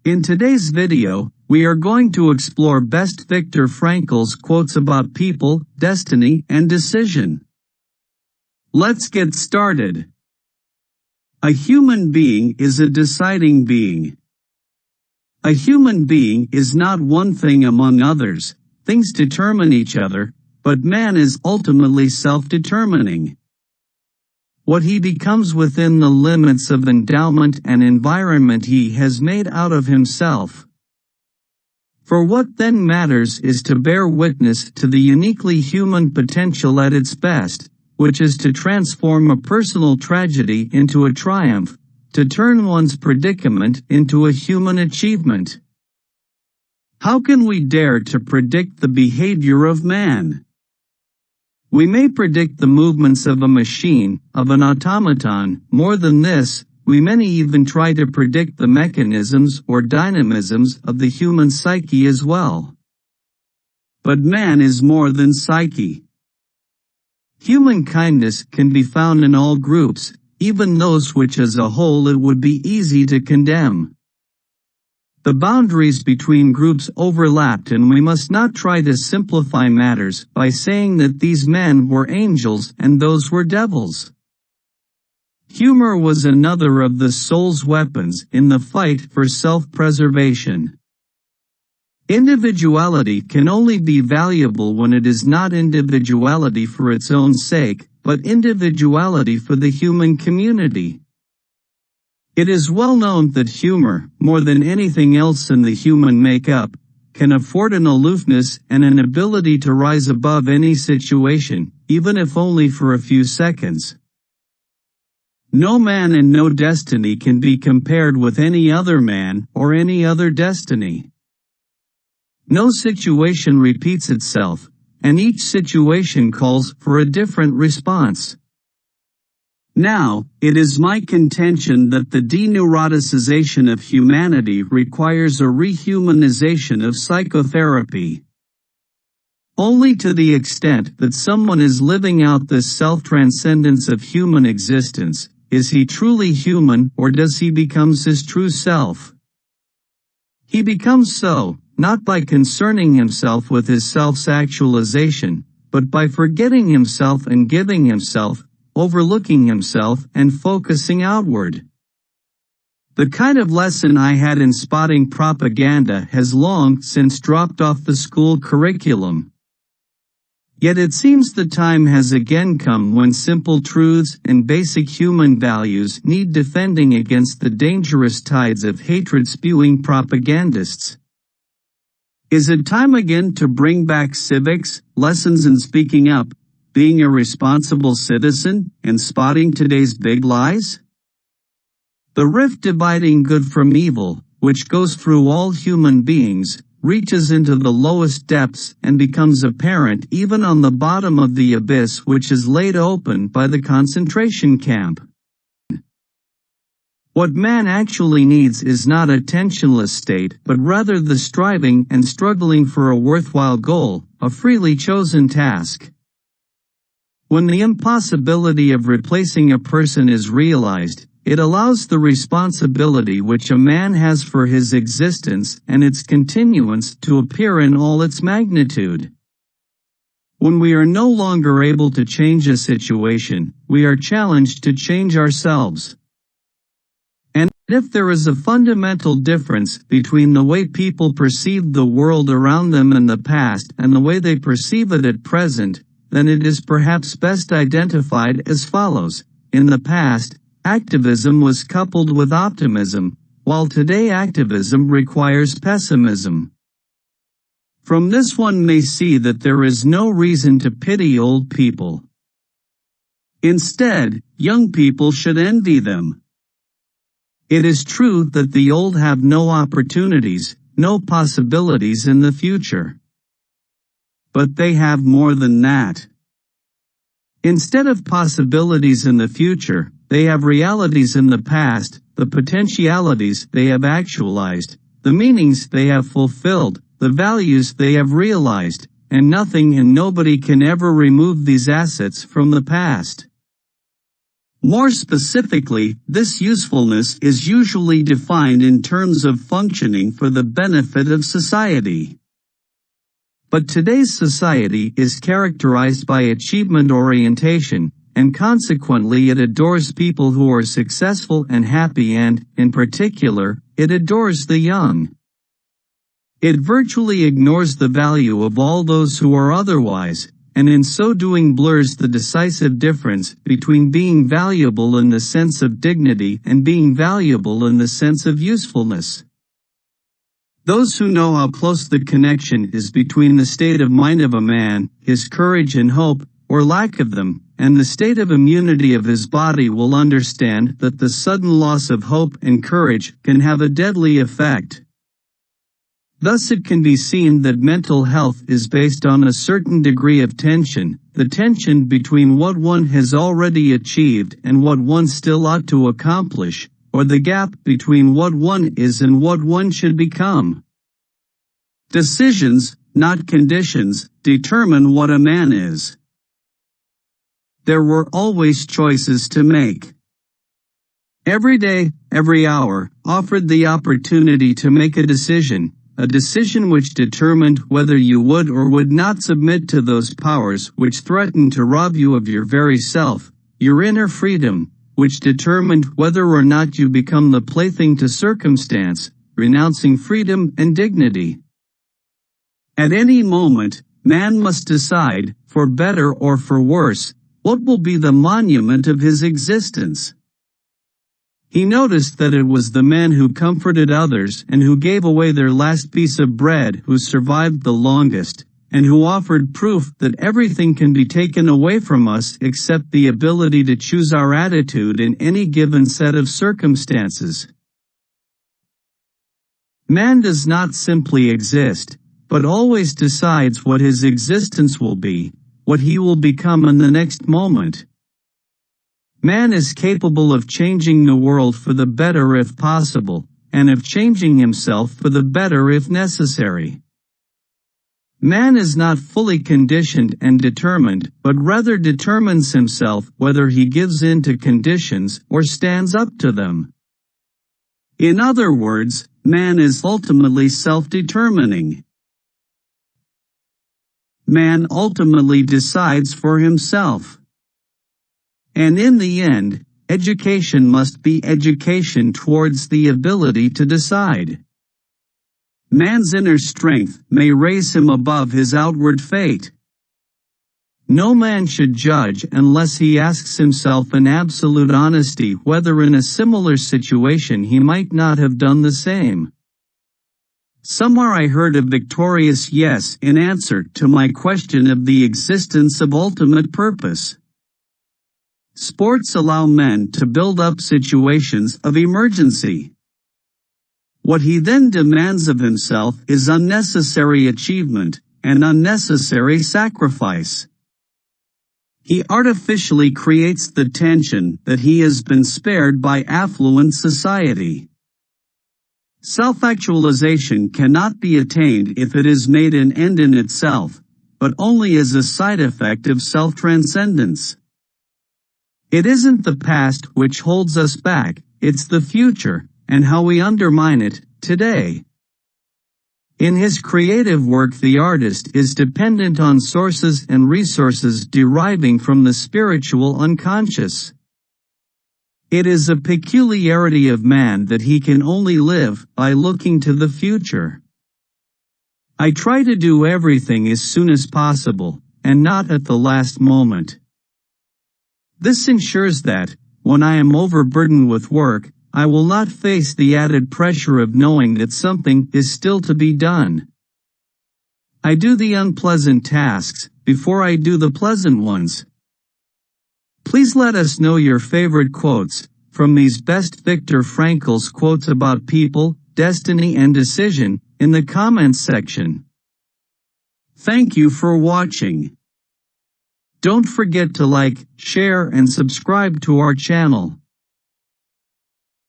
In today's video, we are going to explore best Viktor Frankl's quotes about people, destiny, and decision. Let's get started. A human being is a deciding being. A human being is not one thing among others. Things determine each other, but man is ultimately self-determining. What he becomes within the limits of endowment and environment he has made out of himself. For what then matters is to bear witness to the uniquely human potential at its best, which is to transform a personal tragedy into a triumph, to turn one's predicament into a human achievement. How can we dare to predict the behavior of man? We may predict the movements of a machine, of an automaton. More than this, we may even try to predict the mechanisms or dynamisms of the human psyche as well. But man is more than psyche. Human kindness can be found in all groups, even those which as a whole it would be easy to condemn. The boundaries between groups overlapped, and we must not try to simplify matters by saying that these men were angels and those were devils. Humor was another of the soul's weapons in the fight for self-preservation. Individuality can only be valuable when it is not individuality for its own sake, but individuality for the human community. It is well known that humor, more than anything else in the human makeup, can afford an aloofness and an ability to rise above any situation, even if only for a few seconds. No man and no destiny can be compared with any other man or any other destiny. No situation repeats itself, and each situation calls for a different response. Now, it is my contention that the deneuroticization of humanity requires a rehumanization of psychotherapy. Only to the extent that someone is living out this self-transcendence of human existence, is he truly human, or does he become his true self? He becomes so, not by concerning himself with his self-actualization, but by forgetting himself and giving himself, overlooking himself and focusing outward. The kind of lesson I had in spotting propaganda has long since dropped off the school curriculum. Yet it seems the time has again come when simple truths and basic human values need defending against the dangerous tides of hatred-spewing propagandists. Is it time again to bring back civics, lessons in speaking up, being a responsible citizen, and spotting today's big lies? The rift dividing good from evil, which goes through all human beings, reaches into the lowest depths and becomes apparent even on the bottom of the abyss which is laid open by the concentration camp. What man actually needs is not a tensionless state, but rather the striving and struggling for a worthwhile goal, a freely chosen task. When the impossibility of replacing a person is realized, it allows the responsibility which a man has for his existence and its continuance to appear in all its magnitude. When we are no longer able to change a situation, we are challenged to change ourselves. And if there is a fundamental difference between the way people perceived the world around them in the past and the way they perceive it at present, then it is perhaps best identified as follows. In the past, activism was coupled with optimism, while today activism requires pessimism. From this one may see that there is no reason to pity old people. Instead, young people should envy them. It is true that the old have no opportunities, no possibilities in the future. But they have more than that. Instead of possibilities in the future, they have realities in the past, the potentialities they have actualized, the meanings they have fulfilled, the values they have realized, and nothing and nobody can ever remove these assets from the past. More specifically, this usefulness is usually defined in terms of functioning for the benefit of society. But today's society is characterized by achievement orientation, and consequently it adores people who are successful and happy and, in particular, it adores the young. It virtually ignores the value of all those who are otherwise, and in so doing blurs the decisive difference between being valuable in the sense of dignity and being valuable in the sense of usefulness. Those who know how close the connection is between the state of mind of a man, his courage and hope, or lack of them, and the state of immunity of his body will understand that the sudden loss of hope and courage can have a deadly effect. Thus it can be seen that mental health is based on a certain degree of tension, the tension between what one has already achieved and what one still ought to accomplish, or the gap between what one is and what one should become. Decisions, not conditions, determine what a man is. There were always choices to make. Every day, every hour, offered the opportunity to make a decision which determined whether you would or would not submit to those powers which threatened to rob you of your very self, your inner freedom, which determined whether or not you become the plaything to circumstance, renouncing freedom and dignity. At any moment, man must decide, for better or for worse, what will be the monument of his existence. He noticed that it was the man who comforted others and who gave away their last piece of bread who survived the longest, and who offered proof that everything can be taken away from us except the ability to choose our attitude in any given set of circumstances. Man does not simply exist, but always decides what his existence will be, what he will become in the next moment. Man is capable of changing the world for the better if possible, and of changing himself for the better if necessary. Man is not fully conditioned and determined, but rather determines himself whether he gives in to conditions or stands up to them. In other words, man is ultimately self-determining. Man ultimately decides for himself. And in the end, education must be education towards the ability to decide. Man's inner strength may raise him above his outward fate. No man should judge unless he asks himself in absolute honesty whether in a similar situation he might not have done the same. Somewhere I heard a victorious yes in answer to my question of the existence of ultimate purpose. Sports allow men to build up situations of emergency. What he then demands of himself is unnecessary achievement and unnecessary sacrifice. He artificially creates the tension that he has been spared by affluent society. Self-actualization cannot be attained if it is made an end in itself, but only as a side effect of self-transcendence. It isn't the past which holds us back, it's the future, and how we undermine it, today. In his creative work the artist is dependent on sources and resources deriving from the spiritual unconscious. It is a peculiarity of man that he can only live by looking to the future. I try to do everything as soon as possible, and not at the last moment. This ensures that, when I am overburdened with work, I will not face the added pressure of knowing that something is still to be done. I do the unpleasant tasks before I do the pleasant ones. Please let us know your favorite quotes from these best Viktor Frankl's quotes about people, destiny and decision in the comments section. Thank you for watching. Don't forget to like, share and subscribe to our channel.